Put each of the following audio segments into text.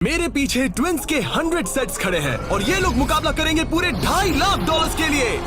मेरे पीछे ट्विंस के 100 सेट्स खड़े हैं और ये लोग मुकाबला करेंगे पूरे $2.5 लाख के लिए।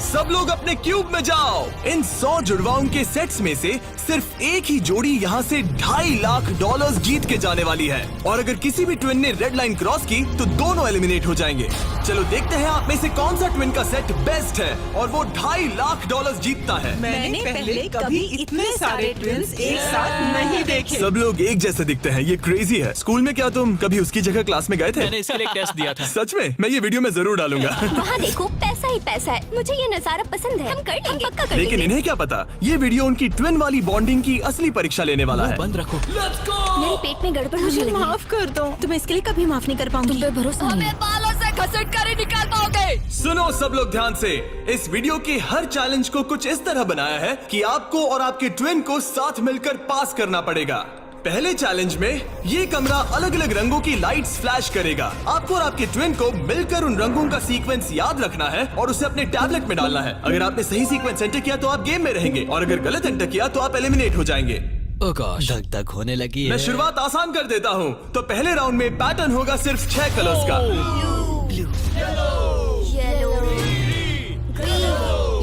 सब लोग अपने क्यूब में जाओ। इन 100 जुड़वाओं के सेट्स में से सिर्फ एक ही जोड़ी यहाँ से $2.5 लाख जीत के जाने वाली है और अगर किसी भी ट्विन ने रेड लाइन क्रॉस की तो दोनों एलिमिनेट हो जाएंगे। चलो देखते हैं आप में से कौन सा ट्विन का सेट बेस्ट है और वो $2.5 लाख जीतता है। मैंने पहले कभी इतने सारे ट्विन्स एक साथ नहीं देखे। सब लोग एक जैसे दिखते हैं, ये क्रेजी है। स्कूल में क्या तुम कभी उसकी जगह क्लास में गए थे? मैंने इसके लिए टेस्ट दिया था। सच में? मैं ये वीडियो में जरूर डालूंगा। वहाँ देखो, पैसा ही पैसा है। मुझे ये नजारा पसंद है। हम कर लेंगे, पक्का कर लेकिन लेंगे। इन्हें क्या पता, ये वीडियो उनकी ट्विन वाली बॉन्डिंग की असली परीक्षा लेने वाला है। बंद रखो। मेरे पेट में गड़बड़ होने लगी। माफ कर दो, तुम्हें इसके लिए कभी माफ नहीं कर पाऊंगी। तुम पे भरोसा नहीं है। बालों से घसीट कर ही निकाल पाओगे। सुनो सब लोग ध्यान से, इस वीडियो के हर चैलेंज को कुछ इस तरह बनाया है कि आपको और आपके ट्विन को साथ मिलकर पास करना पड़ेगा। पहले चैलेंज में ये कमरा अलग अलग रंगों की लाइट्स फ्लैश करेगा। आपको और आपके ट्विन को मिलकर उन रंगों का सीक्वेंस याद रखना है और उसे अपने टैबलेट में डालना है। अगर आपने सही सीक्वेंस एंटर किया तो आप गेम में रहेंगे और अगर गलत एंटर किया तो आप एलिमिनेट हो जाएंगे। ओह गॉश, धक धक होने लगी है। मैं शुरुआत आसान कर देता हूँ। तो पहले राउंड में पैटर्न होगा सिर्फ 6 कलर्स का।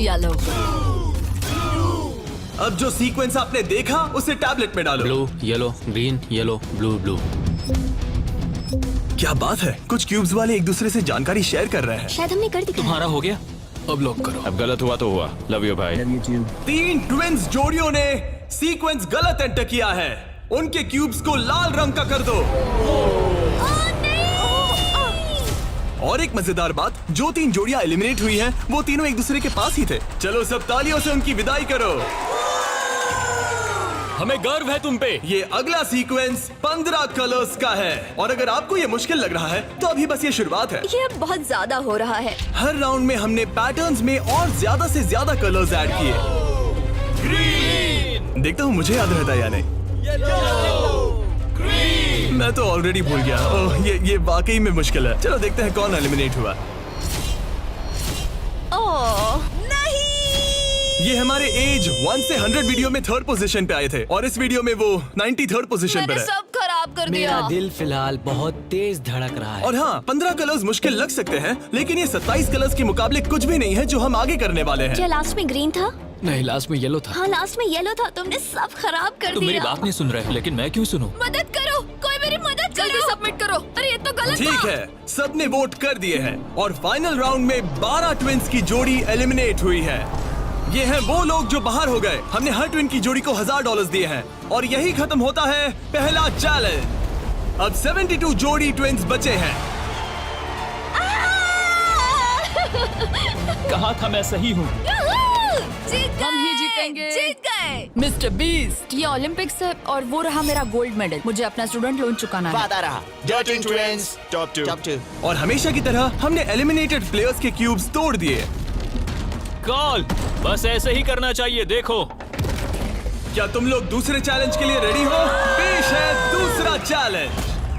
येलो। अब जो सीक्वेंस आपने देखा उसे टैबलेट में डालो। Blue, yellow, green, yellow, blue, blue. क्या बात है, कुछ क्यूब्स वाले एक दूसरे से जानकारी शेयर कर रहे हैं। शायद हमने कर दिया। तुम्हारा हो गया, अब लॉक करो। अब गलत हुआ तो हुआ। लव यू भाई। 3 ट्विंस जोड़ियों ने सीक्वेंस गलत एंटर किया है। उनके क्यूब्स को लाल रंग का कर दो। और एक मजेदार बात, जो 3 जोड़ियां एलिमिनेट हुई हैं, वो तीनों एक दूसरे के पास ही थे। चलो सब तालियों से उनकी विदाई करो। हमें गर्व है तुम पे। ये अगला सीक्वेंस 15 कलर्स का है और अगर आपको ये मुश्किल लग रहा है तो अभी बस ये शुरुआत है। ये अब बहुत ज्यादा हो रहा है। हर राउंड में हमने पैटर्न्स में और ज्यादा से ज्यादा कलर्स ऐड किए। ग्रीन। देखता हूँ मुझे याद रहता है या नहीं। मैं तो ऑलरेडी भूल गया। ओह, ये वाकई में मुश्किल है। चलो देखते हैं कौन एलिमिनेट हुआ। ओह ये हमारे एज 1 से 100 वीडियो में 3rd पोजीशन पे आए थे और इस वीडियो में वो 93rd पोजीशन पर है। सब खराब कर मेरा दिल फिलहाल बहुत तेज धड़क रहा है। और हाँ, 15 कलर्स मुश्किल लग सकते हैं लेकिन ये 27 कलर्स के मुकाबले कुछ भी नहीं है जो हम आगे करने वाले हैं। क्या लास्ट में ग्रीन था? नहीं, लास्ट में येलो था। हाँ, लास्ट में येलो था। तुमने सब खराब कर तुम दिया। मेरी बात नहीं सुन रहे, लेकिन मैं क्यों सुनूं? मदद करो, कोई मेरी मदद करो। जल्दी सबमिट करो। अरे ये तो गलत ठीक था। है, सबने वोट कर दिए हैं और फाइनल राउंड में 12 ट्विंस की जोड़ी एलिमिनेट हुई है। ये हैं वो लोग जो बाहर हो गए। हमने हर ट्विन की जोड़ी को $1000 दिए हैं और यही खत्म होता है पहला चैलेंज। अब 72 जोड़ी ट्विंस बचे हैं। कहा था मैं सही हूँ। हम ही जीतेंगे। जीत गए। मिस्टर बीस्ट, ये ओलंपिक्स है और वो रहा मेरा गोल्ड मेडल। मुझे अपना स्टूडेंट लोन चुकाना है। वादा रहा। Dirty Twins, top 2. और हमेशा की तरह हमने एलिमिनेटेड प्लेयर्स के क्यूब्स तोड़ दिए। कॉल, बस ऐसे ही करना चाहिए। देखो, क्या तुम लोग दूसरे चैलेंज के लिए रेडी हो? पेश है दूसरा चैलेंज।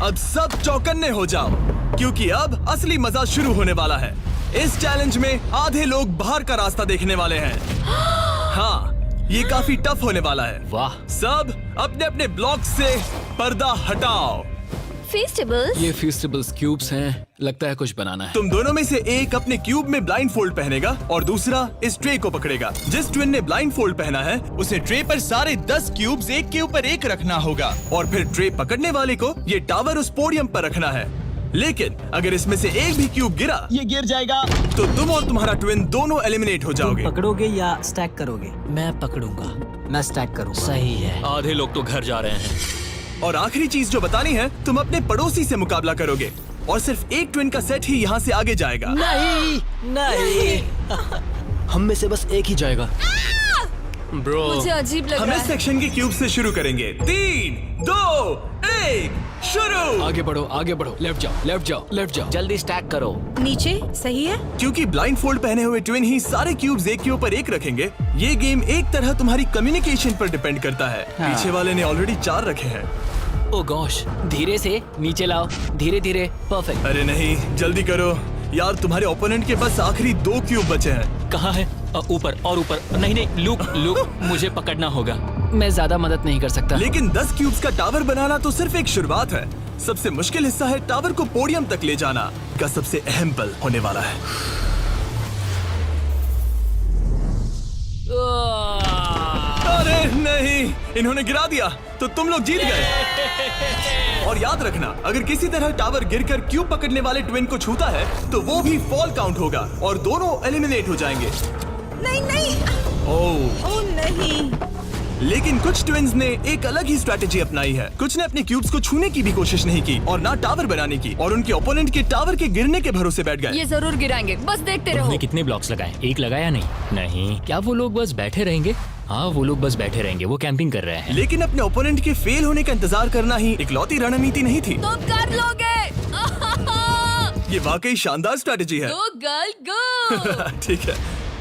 अब सब चौकन्ने हो जाओ क्योंकि अब असली मजा शुरू होने वाला है। इस चैलेंज में आधे लोग बाहर का रास्ता देखने वाले हैं। हाँ, ये काफी टफ होने वाला है। वाह। सब अपने अपने ब्लॉक से पर्दा हटाओ। फेस्टिवल्स। ये फेस्टिवल्स क्यूब्स हैं, लगता है कुछ बनाना है। तुम दोनों में से एक अपने क्यूब में ब्लाइंड फोल्ड पहनेगा और दूसरा इस ट्रे को पकड़ेगा। जिस ट्विन ने ब्लाइंड फोल्ड पहना है उसे ट्रे पर सारे 10 क्यूब्स एक के ऊपर एक रखना होगा और फिर ट्रे पकड़ने वाले को ये टावर उस पोडियम पर रखना है। लेकिन अगर इसमें से एक भी क्यूब गिरा, ये गिर जाएगा। तो तुम और तुम्हारा ट्विन दोनों एलिमिनेट हो जाओगे। पकड़ोगे या स्टैक करोगे? मैं पकड़ूंगा। मैं स्टैक करूंगा। सही है। आधे लोग तो घर जा रहे हैं। और आखिरी चीज जो बतानी है, तुम अपने पड़ोसी से मुकाबला करोगे और सिर्फ एक ट्विन का सेट ही यहाँ से आगे जाएगा। नहीं नहीं हम में से बस एक ही जाएगा। ब्रो, मुझे अजीब लग हम रहा इस है। सेक्शन के क्यूब से शुरू करेंगे। 3, 2, 1, शुरू। आगे बढ़ो, आगे बढ़ो। लेफ्ट जाओ, लेफ्ट जाओ, लेफ्ट जाओ। जल्दी स्टैक करो। नीचे सही है। क्योंकि ब्लाइंड फोल्ड पहने हुए ट्विन ही सारे क्यूब्स एक के ऊपर एक रखेंगे, ये गेम एक तरह तुम्हारी कम्युनिकेशन पर डिपेंड करता है। पीछे वाले ने ऑलरेडी 4 रखे हैं। ओ गॉश, धीरे से नीचे लाओ, धीरे धीरे। परफेक्ट। अरे नहीं, जल्दी करो यार, तुम्हारे ओपोनेंट के पास आखिरी 2 क्यूब बचे हैं। कहाँ है? ऊपर और ऊपर। नहीं नहीं, लूक लूक, मुझे पकड़ना होगा। मैं ज्यादा मदद नहीं कर सकता। लेकिन 10 क्यूब्स का टावर बनाना तो सिर्फ एक शुरुआत है। सबसे मुश्किल हिस्सा है टावर को पोडियम तक ले जाना का सबसे अहम पल होने वाला है। अरे नहीं, इन्होंने गिरा दिया तो तुम लोग जीत गए। और याद रखना, अगर किसी तरह टावर गिरकर क्यूब पकड़ने वाले ट्विन को छूता है तो वो भी फॉल काउंट होगा और दोनों एलिमिनेट हो जाएंगे। नहीं नहीं, ओह नहीं। लेकिन कुछ ट्विन्स ने एक अलग ही स्ट्रेटेजी अपनाई है। कुछ ने अपने क्यूब्स को छूने की भी कोशिश नहीं की और ना टावर बनाने की, और उनके ओपोनेंट के टावर के गिरने के भरोसे बैठ गए। ये जरूर गिराएंगे, बस देखते रहो। उन्होंने कितने ब्लॉक्स लगाए? एक लगाया नहीं। क्या वो लोग बस बैठे रहेंगे? हाँ, वो लोग बस बैठे रहेंगे, वो कैंपिंग कर रहे हैं। लेकिन अपने ओपोनेंट के फेल होने का इंतजार करना ही इकलौती रणनीति नहीं थी। तुम कर लोगे। ये वाकई शानदार स्ट्रेटेजी है। गो गर्ल गो। ठीक है,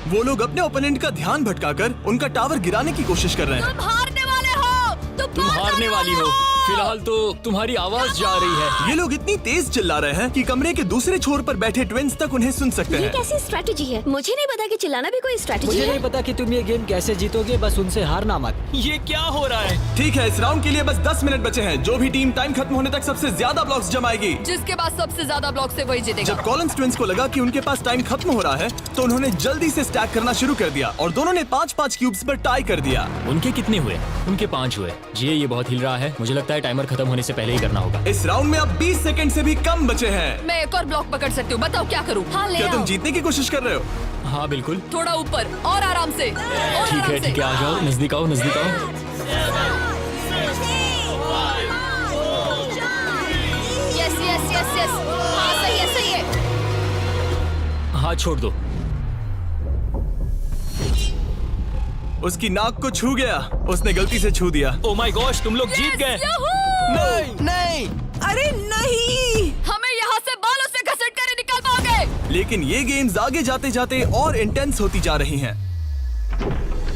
वो लोग अपने ओपोनेंट का ध्यान भटकाकर उनका टावर गिराने की कोशिश कर रहे हैं। तुम हारने वाले हो। तुम हारने वाली हो। फिलहाल तो तुम्हारी आवाज जा रही है। ये लोग इतनी तेज चिल्ला रहे हैं कि कमरे के दूसरे छोर पर बैठे ट्विन्स तक उन्हें सुन सकते ये हैं। कैसी स्ट्रेटेजी है? मुझे नहीं पता कि चिल्लाना भी कोई स्ट्रेटेजी मुझे है। नहीं पता कि तुम ये गेम कैसे जीतोगे, बस उनसे हारना मत। ये क्या हो रहा है? ठीक है, इस राउंड के लिए बस 10 मिनट बचे हैं। जो भी टीम टाइम खत्म होने तक सबसे ज्यादा ब्लॉक्स जमाएगी, जिसके पास सबसे ज्यादा ब्लॉक से वही जीतेगा। जब कॉलिन्स ट्विन्स को लगा कि उनके पास टाइम खत्म हो रहा है तो उन्होंने जल्दी से स्टैक करना शुरू कर दिया और दोनों ने 5-5 क्यूब्स पर टाई कर दिया। उनके कितने हुए? उनके 5 हुए। जी, ये बहुत हिल रहा है। मुझे लगता है टाइमर खत्म होने से पहले ही करना होगा। इस राउंड में अब 20 सेकंड से भी कम बचे हैं। मैं एक और ब्लॉक पकड़ सकती हूँ, बताओ क्या करूँ? हाँ, ले क्या तुम आओ। जीतने की कोशिश कर रहे हो? हाँ बिल्कुल। थोड़ा ऊपर और आराम से। और ठीक आराम है से। ठीक है, आ जाओ, नजदीक आओ, नजदीक आओ। Yes yes yes yes. हाँ, सही है सही है। हाथ छोड़ दो। उसकी नाक को छू गया, उसने गलती से छू दिया। ओ माय गॉश, तुम लोग जीत गए। नहीं, अरे नहीं। हमें यहाँ से बालों से घसीट कर ही निकाल पाओगे। लेकिन ये गेम्स आगे जाते जाते और इंटेंस होती जा रही हैं।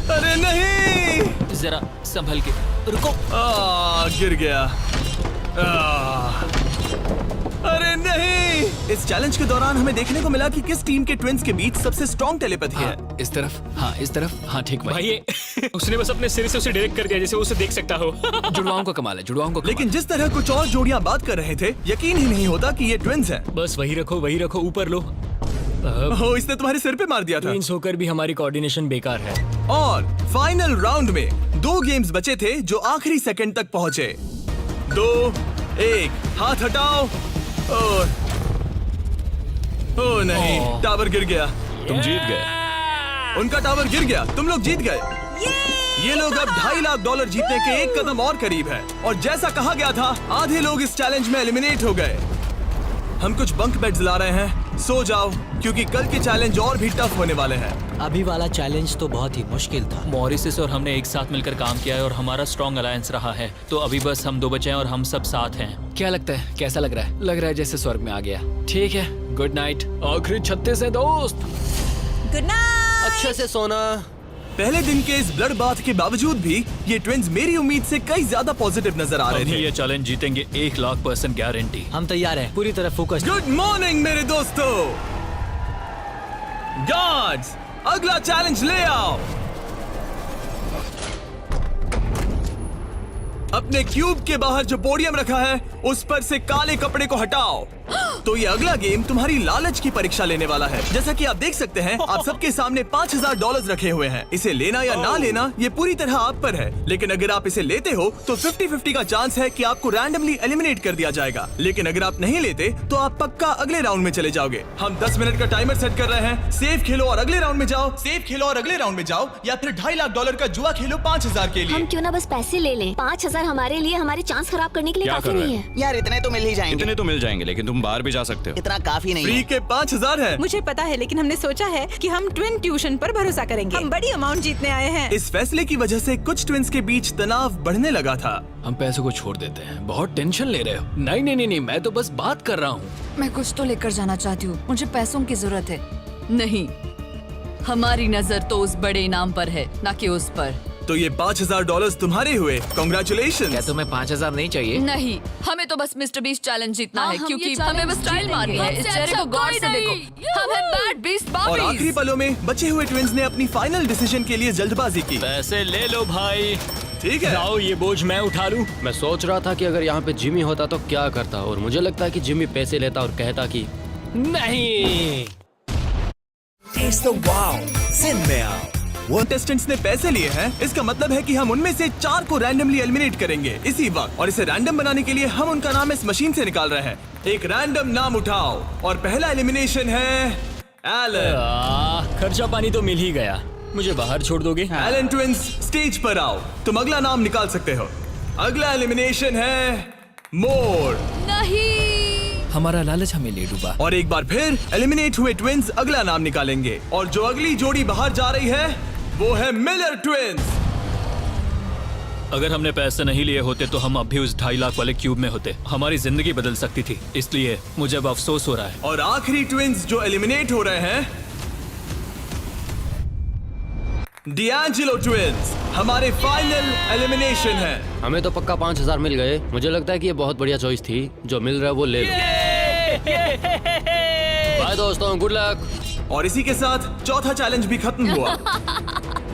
अरे नहीं, जरा संभल के रुको। गिर गया। अरे नहीं। इस चैलेंज के दौरान हमें देखने को मिला कि किस टीम के ट्विन्स के बीच सबसे स्ट्रॉन्ग टेलीपैथी है। इस तरफ, हाँ इस तरफ, हाँ ठीक भाई। ये उसने बस अपने सिर से उसे डायरेक्ट कर दिया जैसे उसे देख सकता हो। जुड़वाओं का कमाल है, जुड़वाओं को। लेकिन जिस तरह कुछ और जोड़ियां बात कर रहे थे, यकीन ही नहीं होता कि ये ट्विन्स हैं। बस वही रखो, ऊपर लो। ओह, इसने तुम्हारे सिर पे मार दिया था। ट्विंस होकर भी हमारी कोऑर्डिनेशन बेकार है। और फाइनल राउंड में 2 गेम्स बचे थे जो आखिरी सेकंड तक पहुंचे। 2, 1, हाथ हटाओ। और ओ नहीं, टावर गिर गया। तुम जीत गए। उनका टावर गिर गया, तुम लोग जीत गए। ये लोग अब $2.5 लाख जीतने के एक कदम और करीब है। और जैसा कहा गया था, आधे लोग इस चैलेंज में एलिमिनेट हो गए। हम कुछ बंक बेड्स ला रहे हैं, सो जाओ क्योंकि कल के चैलेंज और भी टफ होने वाले हैं। अभी वाला चैलेंज तो बहुत ही मुश्किल था। मॉरिसस और हमने एक साथ मिलकर काम किया है और हमारा स्ट्रॉन्ग अलायंस रहा है। तो अभी बस हम 2 बचे हैं और हम सब साथ हैं। क्या लगता है, कैसा लग रहा है? लग रहा है जैसे स्वर्ग में आ गया। ठीक है, गुड नाइट। आखिरी 36 है दोस्त। Good night. अच्छे से सोना। पहले दिन के इस ब्लड बाथ के बावजूद भी ये ट्विन्स मेरी उम्मीद से कई ज्यादा पॉजिटिव नजर आ रहे हम थे। ये चैलेंज जीतेंगे, 1,00,000% गारंटी। हम तैयार हैं, पूरी तरह फोकस। गुड मॉर्निंग मेरे दोस्तों। गार्ड्स, अगला चैलेंज ले आओ। अपने क्यूब के बाहर जो पोडियम रखा है उस पर से काले कपड़े को हटाओ। तो ये अगला गेम तुम्हारी लालच की परीक्षा लेने वाला है। जैसा कि आप देख सकते हैं, आप सबके सामने $5,000 रखे हुए हैं। इसे लेना या ना लेना ये पूरी तरह आप पर है। लेकिन अगर आप इसे लेते हो तो 50-50 का चांस है कि आपको रैंडमली एलिमिनेट कर दिया जाएगा। लेकिन अगर आप नहीं लेते तो आप पक्का अगले राउंड में चले जाओगे। हम 10 मिनट का टाइमर सेट कर रहे हैं। सेफ खेलो और अगले राउंड में जाओ, सेफ खेलो और अगले राउंड में जाओ, या फिर $2.5 लाख का जुआ खेलो 5,000 के लिए। हम क्यों ना बस पैसे ले लें? 5,000 हमारे लिए हमारे चांस खराब करने के लिए क्या काफी कर रहे नहीं हैं? है। यार इतने तो मिल ही जाएंगे। इतने तो मिल जाएंगे, लेकिन तुम बाहर भी जा सकते हो। इतना काफी नहीं फ्री है। के 5,000 है। मुझे पता है, लेकिन हमने सोचा है कि हम ट्विन ट्यूशन पर भरोसा करेंगे। हम बड़ी अमाउंट जीतने आए हैं। इस फैसले की वजह से कुछ ट्विन्स के बीच तनाव बढ़ने लगा था। हम पैसों को छोड़ देते हैं, बहुत टेंशन ले रहे हो। नहीं, मैं तो बस बात कर रहा हूँ। मैं कुछ तो लेकर जाना चाहती हूँ, मुझे पैसों की जरूरत है। नहीं, हमारी नजर तो उस बड़े इनाम पर है, ना कि उस पर। तो ये $5,000 तुम्हारे हुए। कॉन्ग्रेचुलेशन। क्या तुम्हें 5,000 नहीं चाहिए? नहीं, हमें तो बस मिस्टर बीस्ट चैलेंज जीतना है, हम क्योंकि ये हमें बस challenge स्टाइल मारनी है। इस चेहरे को गौर से देखो, हम हैं बैड बीस्ट और आखिरी बॉबीज। पलों में बचे हुए ट्विन्स ने अपनी फाइनल डिसीजन के लिए जल्दबाजी की। पैसे ले लो भाई। ठीक है? लाओ ये बोझ मैं उठा लूं। मैं सोच रहा था कि अगर यहाँ पे जिमी होता तो क्या करता, और मुझे लगता है कि जिमी पैसे लेता और कहता कि नहीं। Taste the wow, Zen में आओ। वो कंटेस्टेंट्स ने पैसे लिए हैं, इसका मतलब है कि हम उनमें से 4 को रैंडमली एलिमिनेट करेंगे इसी वक्त, और इसे रैंडम बनाने के लिए हम उनका नाम इस मशीन से निकाल रहे हैं। एक रैंडम नाम उठाओ, और पहला एलिमिनेशन है एलन। खर्चा पानी तो मिल ही गया, मुझे बाहर छोड़ दोगे? एलन ट्विंस स्टेज पर आओ, तुम अगला नाम निकाल सकते हो। अगला एलिमिनेशन है मोर। नहीं। हमारा लालच हमें ले डूबा। और एक बार फिर एलिमिनेट हुए ट्विंस अगला नाम निकालेंगे, और जो अगली जोड़ी बाहर जा रही है वो है मिलर ट्विंस। अगर हमने पैसे नहीं लिए होते तो हम अब भी उस 2.5 लाख वाले क्यूब में होते। हमारी जिंदगी बदल सकती थी, इसलिए मुझे अब अफसोस हो रहा है। और आखिरी ट्विंस जो एलिमिनेट हो रहे हैं, डिएंजेलो ट्विंस, हमारे फाइनल एलिमिनेशन है। हमें तो पक्का 5,000 मिल गए। मुझे लगता है कि ये बहुत बढ़िया चॉइस थी। जो मिल रहा है वो ले लो। बाय दोस्तों, गुड लक। और इसी के साथ चौथा चैलेंज भी खत्म हुआ।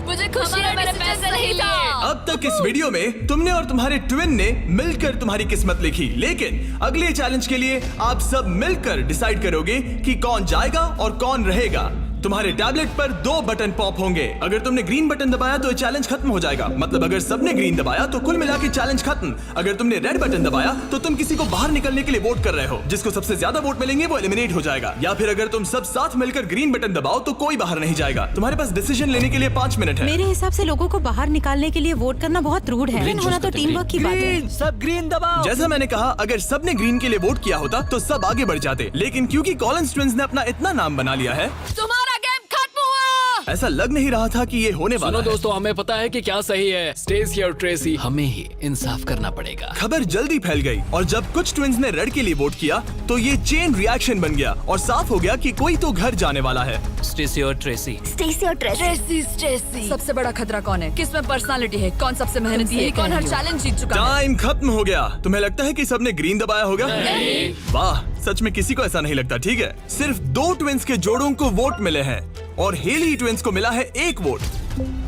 मुझे खुशी है मैंने पैसे नहीं लिए। अब तक इस वीडियो में तुमने और तुम्हारे ट्विन ने मिलकर तुम्हारी किस्मत लिखी, लेकिन अगले चैलेंज के लिए आप सब मिलकर डिसाइड करोगे कि कौन जाएगा और कौन रहेगा। तुम्हारे टैबलेट पर 2 बटन पॉप होंगे। अगर तुमने ग्रीन बटन दबाया तो चैलेंज खत्म हो जाएगा, मतलब अगर सबने ग्रीन दबाया तो कुल मिला के चैलेंज खत्म। अगर तुमने रेड बटन दबाया तो तुम किसी को बाहर निकलने के लिए वोट कर रहे हो, जिसको सबसे ज्यादा वोट मिलेंगे वो एलिमिनेट हो जाएगा। या फिर अगर तुम सब साथ मिलकर ग्रीन बटन दबाओ तो कोई बाहर नहीं जाएगा। तुम्हारे पास डिसीजन लेने के लिए 5 मिनट है। मेरे हिसाब से लोगों को बाहर निकालने के लिए वोट करना बहुत रूड है। ग्रीन होना तो टीम वर्क की बात है। सब ग्रीन दबाओ। जैसा मैंने कहा, अगर सबने ग्रीन के लिए वोट किया होता तो सब आगे बढ़ जाते, लेकिन क्योंकि कॉलिंस ट्विंस ने अपना इतना नाम बना लिया है, तुम्हारा गेम खत्म हुआ। ऐसा लग नहीं रहा था कि ये होने वाला सुनो है। दोस्तों, हमें पता है कि क्या सही है। स्टेसी और ट्रेसी, हमें ही इंसाफ करना पड़ेगा। खबर जल्दी फैल गई, और जब कुछ ट्विंस ने रेड के लिए वोट किया तो ये चेन रिएक्शन बन गया और साफ हो गया कि कोई तो घर जाने वाला है। स्टेसी और ट्रेसी। स्टेसी और ट्रेसी। स्टेसी। सबसे बड़ा खतरा कौन है? किस में पर्सनालिटी है? कौन सबसे मेहनती है? कौन हर चैलेंज जीत चुका है? टाइम खत्म हो गया। तुम्हें लगता है कि सबने ग्रीन दबाया होगा? नहीं। वाह, सच में किसी को ऐसा नहीं लगता। ठीक है, सिर्फ 2 ट्विंस के जोड़ों को वोट मिले हैं, और हेली ट्विंस को मिला है 1 वोट,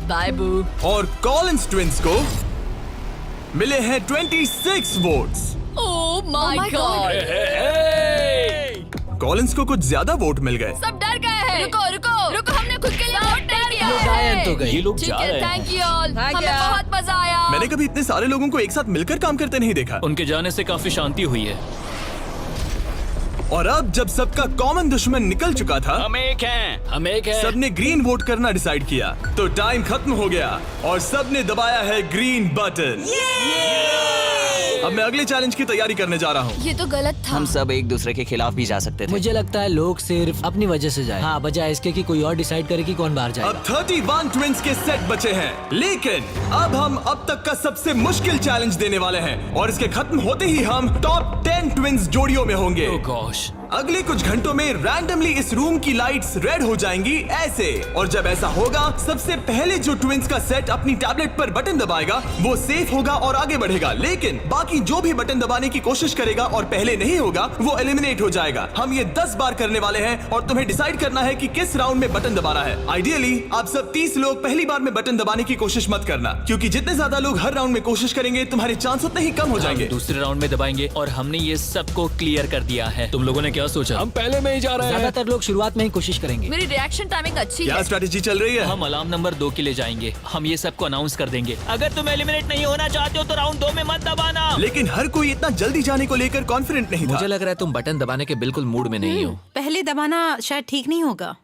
बाय बू। और कॉलिंस ट्विंस को मिले हैं 26 votes. Oh my God. Collins को कुछ ज्यादा वोट मिल गए। सब डर गए हैं। रुको रुको रुको, हमने खुद के लिए वोट नहीं किया लोग आए तो गए। ये लोग ठीक जा है, रहे हैं। Thank you all. हमें बहुत मजा आया। मैंने कभी इतने सारे लोगों को एक साथ मिलकर काम करते नहीं देखा। उनके जाने से काफी शांति हुई है। और अब जब सबका कॉमन दुश्मन निकल चुका था, हम एक हैं। सबने ग्रीन वोट करना डिसाइड किया, तो टाइम खत्म हो गया और सबने दबाया है ग्रीन बटन। अब मैं अगले चैलेंज की तैयारी करने जा रहा हूँ। ये तो गलत था। हम सब एक दूसरे के खिलाफ भी जा सकते थे। मुझे लगता है लोग सिर्फ अपनी वजह से जाए, हाँ, बजाय इसके कि कोई और डिसाइड करे कि कौन बाहर जाएगा। अब 31 ट्विंस के सेट बचे हैं, लेकिन अब हम अब तक का सबसे मुश्किल चैलेंज देने वाले हैं, और इसके खत्म होते ही हम टॉप 10 ट्विंस जोड़ियों में होंगे। Oh gosh। अगले कुछ घंटों में रैंडमली इस रूम की लाइट्स रेड हो जाएंगी ऐसे, और जब ऐसा होगा सबसे पहले जो ट्विंस का सेट अपनी टैबलेट पर बटन दबाएगा वो सेफ होगा और आगे बढ़ेगा, लेकिन बाकी जो भी बटन दबाने की कोशिश करेगा और पहले नहीं होगा वो एलिमिनेट हो जाएगा। हम ये 10 बार करने वाले हैं और तुम्हें डिसाइड करना है कि किस राउंड में बटन दबाना है। आइडियली आप सब 30 लोग पहली बार में बटन दबाने की कोशिश मत करना, क्योंकि जितने ज्यादा लोग हर राउंड में कोशिश करेंगे तुम्हारे चांस उतने ही कम हो जाएंगे। दूसरे राउंड में दबाएंगे, और हमने ये सबको क्लियर कर दिया है। तुम लोगों ने क्या सोचा? हम पहले में ही जा रहे हैं। ज्यादातर लोग शुरुआत में ही कोशिश करेंगे। मेरी रिएक्शन टाइमिंग अच्छी क्या है। स्ट्रेटेजी चल रही है? हम अलार्म नंबर 2 के लिए जाएंगे। हम ये सबको अनाउंस कर देंगे। अगर तुम एलिमिनेट नहीं होना चाहते हो तो राउंड 2 में मत दबाना। लेकिन हर कोई इतना जल्दी जाने को लेकर कॉन्फिडेंट नहीं था। मुझे लग रहा है तुम बटन दबाने के बिल्कुल मूड में नहीं हो। पहले दबाना शायद ठीक नहीं होगा।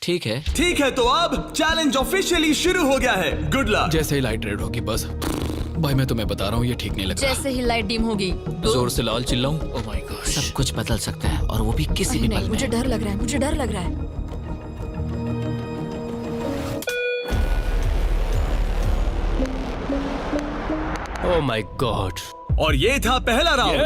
ठीक है, ठीक है, तो अब चैलेंज ऑफिशियली शुरू हो गया है। Good luck. जैसे ही लाइट रेड होगी बस। भाई मैं तुम्हें बता रहा हूँ, ये ठीक नहीं लग रहा। जैसे ही लाइट डिम होगी जोर से लाल चिल्लाऊं? Oh my God. सब कुछ बदल सकता है, और वो भी किसी भी नहीं, पल मुझे में। डर लग रहा है। मुझे डर लग रहा है। Oh my God. और ये था पहला राउंड।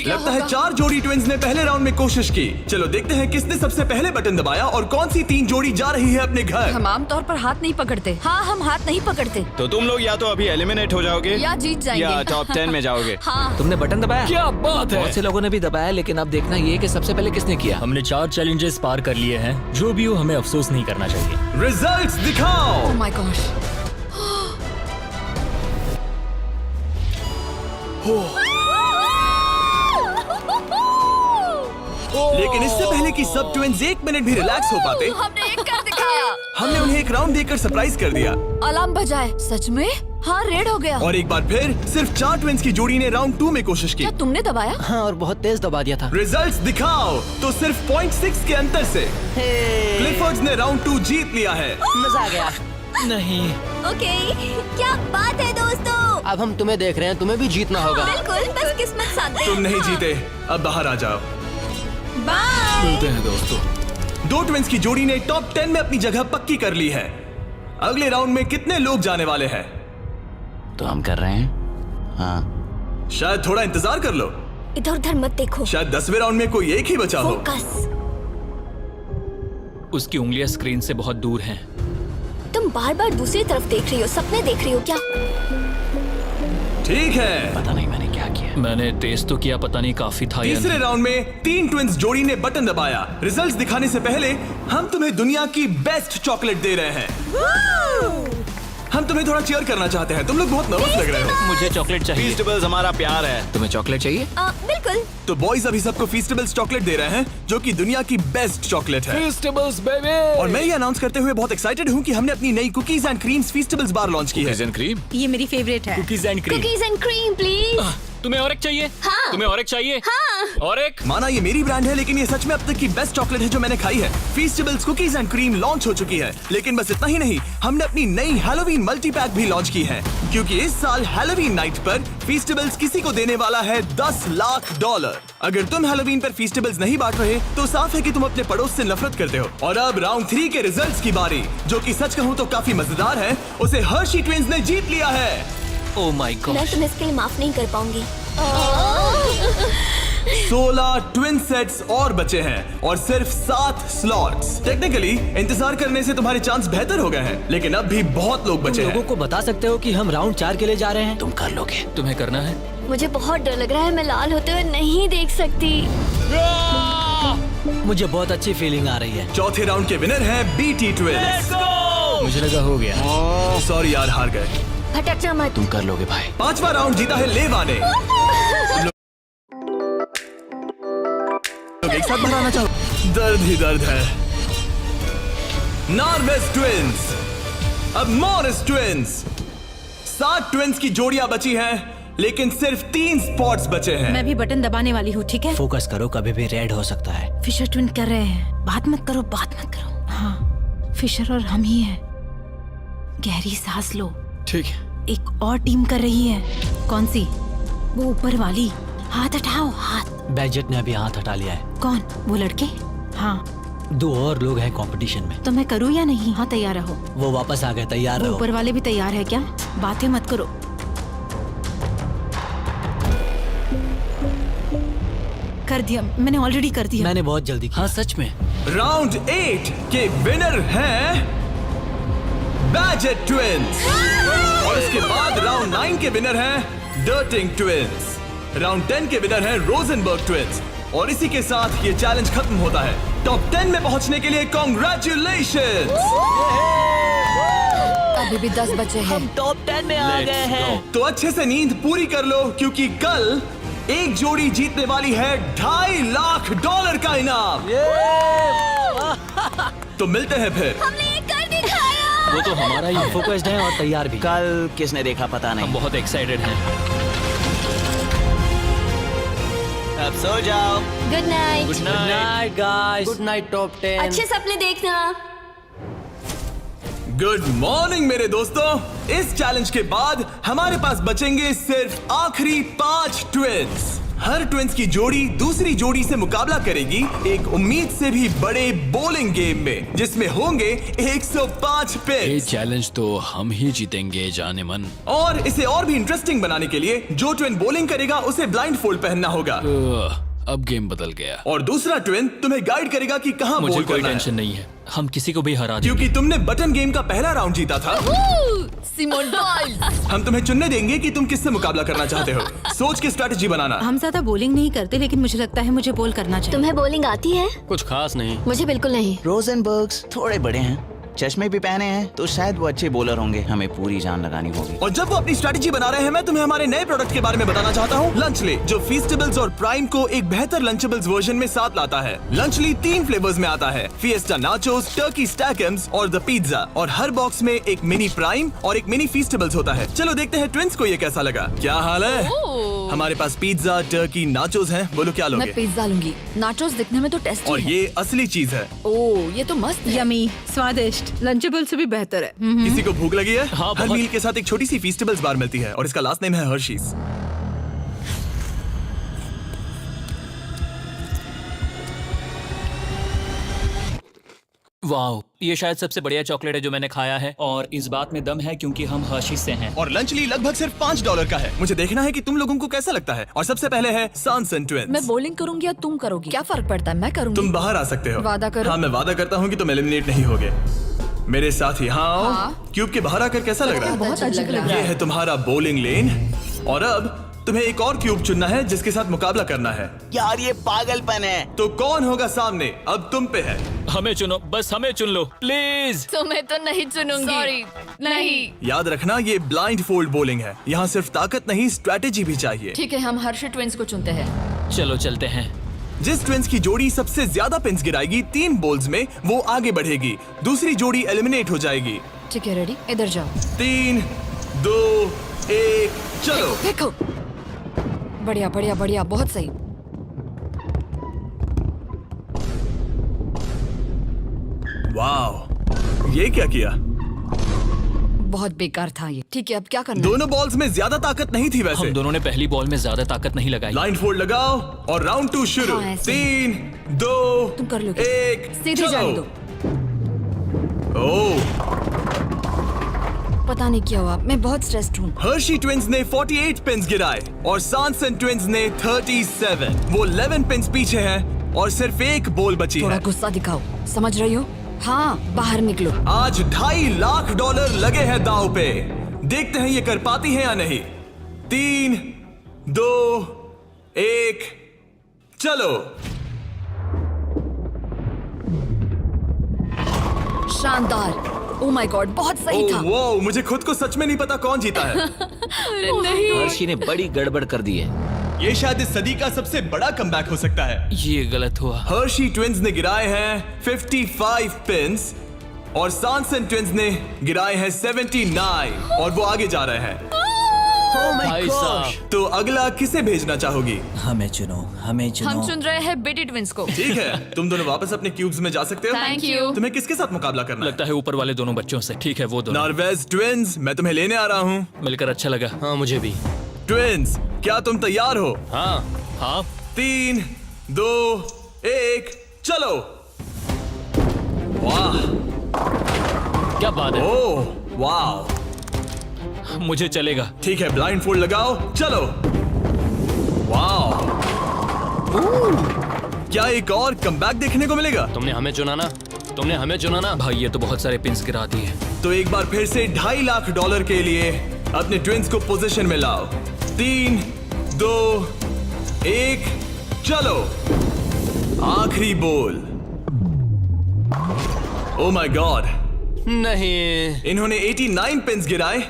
लगता है 4 जोड़ी ट्विंस ने पहले राउंड में कोशिश की। चलो देखते हैं किसने सबसे पहले बटन दबाया और कौन सी 3 जोड़ी जा रही है अपने घर। हम आमतौर पर हाथ नहीं पकड़ते। हाँ, हम हाथ नहीं पकड़ते। तो तुम लोग या तो अभी एलिमिनेट हो जाओगे या जीत जाएंगे। या टॉप 10 में जाओगे। हाँ। तुमने बटन दबाया? क्या बात है। बहुत से लोगों ने भी दबाया, लेकिन अब देखना ये कि सबसे पहले किसने किया। हमने 4 चैलेंजेस पार कर लिए हैं। जो भी हो, हमें अफसोस नहीं करना चाहिए। रिजल्ट्स दिखाओ। ओह माय गॉश। लेकिन इससे पहले कि सब ट्विंस 1 मिनट भी रिलैक्स हो पाते, हमने एक कर दिखाया। हमने उन्हें एक राउंड देकर सरप्राइज कर दिया। अलार्म बजाए। सच में? हाँ, रेड हो गया। और एक बार फिर सिर्फ 4 ट्विंस की जोड़ी ने राउंड 2 में कोशिश की। क्या तुमने दबाया? हाँ, और बहुत तेज दबा दिया था। रिजल्ट्स दिखाओ तो सिर्फ 0.6 के अंतर से क्लिफर्ड्स ने राउंड 2 जीत लिया है। मजा आ गया। नहीं। ओके, क्या बात है दोस्तों। अब हम तुम्हें देख रहे हैं, तुम्हें भी जीतना होगा। बिल्कुल, बस किस्मत साथ दे। तुम नहीं जीते, अब बाहर आ जाओ। बाय। मिलते हैं दोस्तों। 2 ट्विंस की जोड़ी ने टॉप 10 में अपनी जगह पक्की कर ली है। अगले राउंड में कितने लोग जाने वाले हैं? तो हम कर रहे हैं। हाँ। शायद थोड़ा इंतजार कर लो। इधर उधर मत देखो। शायद 10वें राउंड में कोई एक ही बचा हो। फोकस। उसकी उंगलियां स्क्रीन से बहुत दूर हैं। तुम बार बार दूसरी तरफ देख रही हो, सपने देख रही हो क्या? ठीक है, पता नहीं मैंने क्या किया। मैंने टेस्ट तो किया, पता नहीं काफी था या तीसरे नहीं। राउंड में 3 ट्विंस जोड़ी ने बटन दबाया। रिजल्ट्स दिखाने से पहले हम तुम्हें दुनिया की बेस्ट चॉकलेट दे रहे हैं। हम तुम्हें थोड़ा चीयर करना चाहते हैं। तुम लोग बहुत नर्वस लग रहे हो। मुझे चॉकलेट चाहिए। फीस्टेबल्स हमारा प्यार है। तुम्हें चॉकलेट चाहिए? बिल्कुल। तो बॉयज अभी सबको फीस्टेबल्स चॉकलेट दे रहे हैं, जो कि दुनिया की बेस्ट चॉकलेट है। Festivals baby. और मैं ये अनाउंस करते हुए बहुत एक्साइटेड हूँ कि हमने अपनी नई cookies and creams feastables bar launch की है। Cookies and cream? ये मेरी फेवरेट है। Cookies and cream. Cookies and cream please. तुम्हें और एक चाहिए? हाँ। तुम्हें और एक चाहिए? हाँ। और एक? माना ये मेरी ब्रांड है, लेकिन ये सच में अब तक की बेस्ट चॉकलेट है जो मैंने खाई है। फीस्टेबल्स कुकीज एंड क्रीम लॉन्च हो चुकी है, लेकिन बस इतना ही नहीं, हमने अपनी नई हैलोवीन मल्टी पैक भी लॉन्च की है, क्योंकि इस साल हैलोवीन नाइट पर फीस्टेबल्स किसी को देने वाला है $10 लाख। अगर तुम हैलोवीन पर फीस्टेबल्स नहीं बांट रहे तो साफ है कि तुम अपने पड़ोस से नफरत करते हो। और अब राउंड 3 के रिजल्ट्स की बारी, जो कि सच कहूँ तो काफी मजेदार है। उसे हर्शी ट्विंस ने जीत लिया है। ओह माय मैं गॉड। तुम्हें इसके लिए माफ नहीं कर पाऊंगी। 16 ट्विन सेट्स और बचे हैं और सिर्फ 7 स्लॉट्स। टेक्निकली इंतजार करने से तुम्हारे चांस बेहतर हो गए हैं, लेकिन अब भी बहुत लोग बचे लोगों हैं। को बता सकते हो कि हम राउंड 4 के लिए जा रहे हैं? तुम कर लोगे। तुम्हें करना है? मुझे बहुत डर लग रहा है, मैं लाल होते हुए नहीं देख सकती। मुझे बहुत अच्छी फीलिंग आ रही है। चौथे राउंड के विनर हैं BT ट्विंस। मुझे लगा हो गया। सॉरी यार, हार गए। भटकना मत। तुम कर लोगे भाई। 5वां राउंड जीता है लेवा ने। एक साथ बनाना चाहो? दर्द ही दर्द है। नार्वेस ट्विंस, अब मॉरिस ट्विंस। 7 ट्विंस की जोड़ियां बची हैं, लेकिन सिर्फ 3 स्पॉट्स बचे हैं। मैं भी बटन दबाने वाली हूँ, ठीक है? फोकस करो, कभी भी रेड हो सकता है। फिशर ट्विन कर रहे हैं। बात मत करो, बात मत करो। हाँ, फिशर और हम ही हैं। गहरी सांस लो। ठीक है। एक और टीम कर रही है। कौन सी? वो ऊपर वाली। हाथ हटाओ, हाथ। बैजेट ने अभी हाथ हटा लिया है। कौन? वो लड़के? हाँ। 2 और लोग हैं कंपटीशन में। तो मैं करूँ या नहीं? हाँ, तैयार रहो। वो वापस आ गए, तैयार वो रहो। ऊपर वाले भी तैयार है क्या? बातें मत करो। कर दिया, मैंने ऑलरेडी कर दिया। मैंने बहुत जल्दी किया। हाँ सच में। राउंड 8 के विनर हैं बैजेट ट्विंस। और इसके बाद राउंड 9 के विनर हैं डर्टिंग ट्विंस। राउंड 10 के विनर हैं रोजनबर्ग ट्विंस। और इसी के साथ ये चैलेंज खत्म होता है। टॉप 10 में पहुंचने के लिए कांग्रेचुलेशंस। अभी भी 10 बचे हैं। टॉप 10 में आ गए हैं। तो अच्छे से नींद पूरी कर लो, क्योंकि कल एक जोड़ी जीतने वाली है $2.5 लाख का इनाम। तो मिलते हैं फिर। हमने ये कर दिखाया। वो तो हमारा ही है। फोकस्ड हैं और तैयार भी। कल किसने देखा पता हम नहीं। बहुत एक्साइटेड हैं। अब सो जाओ। Good night. Good night. Guys. Good night top 10। अच्छे सपने देखना। गुड मॉर्निंग मेरे दोस्तों। इस चैलेंज के बाद हमारे पास बचेंगे सिर्फ आखिरी 5 ट्विंस। हर ट्विंस की जोड़ी दूसरी जोड़ी से मुकाबला करेगी एक उम्मीद से भी बड़े बोलिंग गेम में, जिसमें होंगे 105 ये पिन्स। चैलेंज तो हम ही जीतेंगे जाने मन। और इसे और भी इंटरेस्टिंग बनाने के लिए जो ट्विन बॉलिंग करेगा उसे ब्लाइंड फोल्ड पहनना होगा। अब गेम बदल गया। और दूसरा ट्विन तुम्हें गाइड करेगा कि कहां मुझे बॉल कोई करना टेंशन है, नहीं है। हम किसी को भी हरा देंगे। क्योंकि तुमने बटन गेम का पहला राउंड जीता था। Simone Biles. हम तुम्हें चुनने देंगे कि तुम किससे मुकाबला करना चाहते हो। सोच के स्ट्रेटेजी बनाना। हम ज्यादा बॉलिंग नहीं करते, लेकिन मुझे लगता है मुझे बॉल करना चाहिए। तुम्हें बॉलिंग आती है? कुछ खास नहीं। मुझे बिल्कुल नहीं। रोजनबर्ग्स थोड़े बड़े हैं। चश्मे भी पहने हैं तो शायद वो अच्छे बॉलर होंगे। हमें पूरी जान लगानी होगी। और जब वो अपनी स्ट्रेटेजी बना रहे हैं, मैं तुम्हें हमारे नए प्रोडक्ट के बारे में बताना चाहता हूँ, लंचली, जो फीस्टेबल्स और प्राइम को एक बेहतर लंचेबल्स वर्जन में साथ लाता है। लंचली 3 फ्लेवर्स में आता है, फिएस्टा नाचोस, टर्की स्टैकम्स और द पिज्जा। और हर बॉक्स में एक मिनी प्राइम और एक मिनी फीस्टेबल्स होता है। चलो देखते हैं ट्विंस को ये कैसा लगा। क्या हाल है? हमारे पास पिज्जा, टर्की, नाचोस हैं। बोलो क्या लोगे? मैं पिज्जा लूंगी। नाचोस दिखने में तो टेस्टी और है। ये असली चीज है। ओह, ये तो मस्त है। यमी, स्वादिष्ट, लंचेबल से भी बेहतर है। किसी को भूख लगी है? हाँ, हर बहुत। मील के साथ एक छोटी सी फीस्टेबल्स बार मिलती है और इसका लास्ट नेम है हर्शीज। वाओ, ये शायद सबसे बढ़िया चॉकलेट है जो मैंने खाया है, और इस बात में दम है क्योंकि हम हर्शीज से हैं। और लंचली लगभग सिर्फ $5 का है। मुझे देखना है कि तुम लोगों को कैसा लगता है। और सबसे पहले है सांसन ट्विंस। मैं बॉलिंग करूंगी या तुम करोगी? क्या फर्क पड़ता है? मैं करूंगी। तुम बाहर आ सकते हो। वादा करो। हाँ, मैं वादा करता हूँ कि तुम एलिमिनेट नहीं होगे। मेरे साथ ही हाँ आओ। हाँ। क्यूब के बाहर आकर कैसा लग रहा है? बहुत अजीब लग रहा ये है। है तुम्हारा बॉलिंग लेन। और अब तुम्हें एक और क्यूब चुनना है जिसके साथ मुकाबला करना है। यार ये पागलपन है। तो कौन होगा सामने? अब तुम पे है। हमें चुनो, बस हमें चुन लो प्लीज। तुम्हें तो नहीं चुनूंगी। सॉरी, नहीं। याद रखना, ये ब्लाइंड फोल्ड बॉलिंग है। यहाँ सिर्फ ताकत नहीं, स्ट्रेटेजी भी चाहिए। ठीक है, हम हर्षी ट्विंस को चुनते हैं। चलो चलते हैं। जिस ट्विंस की जोड़ी सबसे ज्यादा पिंस गिराएगी 3 बॉल्स में, वो आगे बढ़ेगी। दूसरी जोड़ी एलिमिनेट हो जाएगी। ठीक है, रेडी? इधर जाओ। 3, 2, 1, चलो। देखो, बढ़िया बढ़िया बढ़िया, बहुत सही। वाह, ये क्या किया? बहुत बेकार था ये। ठीक है, अब क्या करना है? दोनों बॉल्स में ज्यादा ताकत नहीं थी वैसे। हम दोनों ने पहली बॉल में ज्यादा ताकत नहीं लगाई। लाइन फोल्ड लगाओ और राउंड 2 शुरू। हाँ, ऐसे। 3, 2, तुम कर लोगे। 1, सीधे जाने दो। ओह, पता नहीं क्या हुआ, मैं बहुत स्ट्रेस्ड हूँ। हर्शी ट्विंस ने 48 पिंस गिराए और सांसन ट्विंस ने 37। वो 11 पिंस पीछे हैं और सिर्फ एक बॉल बची थोड़ा है। गुस्सा दिखाओ, समझ रही हो? हाँ, बाहर निकलो। आज $2.5 लाख लगे हैं दांव पे। देखते हैं ये कर पाती है या नहीं। 3, 2, 1, चलो। शानदार। ओह माय गॉड, बहुत सही था। वो मुझे खुद को सच में नहीं पता कौन जीता है। नहीं। हर्षी ने बड़ी गड़बड़ कर दी है। ये शायद इस सदी का सबसे बड़ा कमबैक हो सकता है। ये गलत हुआ। हर्शी ट्विंस ने गिराए हैं 55 पिंस और सांसन ट्विंस ने गिराए हैं 79 और वो आगे जा रहे हैं। भाई साहब, तो अगला किसे भेजना चाहोगी? हमें चुनो, हमें चुनो। हम चुन रहे हैं बेटी ट्विंस को। ठीक है, तुम दोनों वापस अपने क्यूब्स में जा सकते हो। Thank you. तुम्हें किसके साथ मुकाबला करना है? लगता है ऊपर वाले दोनों बच्चों से। ठीक है, वो दोनों। नॉर्वेज ट्विंस, मैं तुम्हें लेने आ रहा हूँ। मिलकर अच्छा लगा। हाँ, मुझे भी। ट्विंस, क्या तुम तैयार हो? हाँ, हाँ, 3, 2, 1, चलो। वाह, क्या बात है। ओह, वाह। मुझे चलेगा। ठीक है, ब्लाइंड फोल्ड लगाओ, चलो। वाह, क्या एक और कमबैक देखने को मिलेगा? तुमने हमें चुना ना, तुमने हमें चुना ना। भाई ये तो बहुत सारे पिंस गिरा दिए। तो एक बार फिर से $2.5 लाख के लिए अपने ट्विंस को पोजीशन में लाओ। 3, 2, 1, चलो। आखिरी बॉल। ओह माय गॉड, नहीं। इन्होंने 89 पिंस गिराए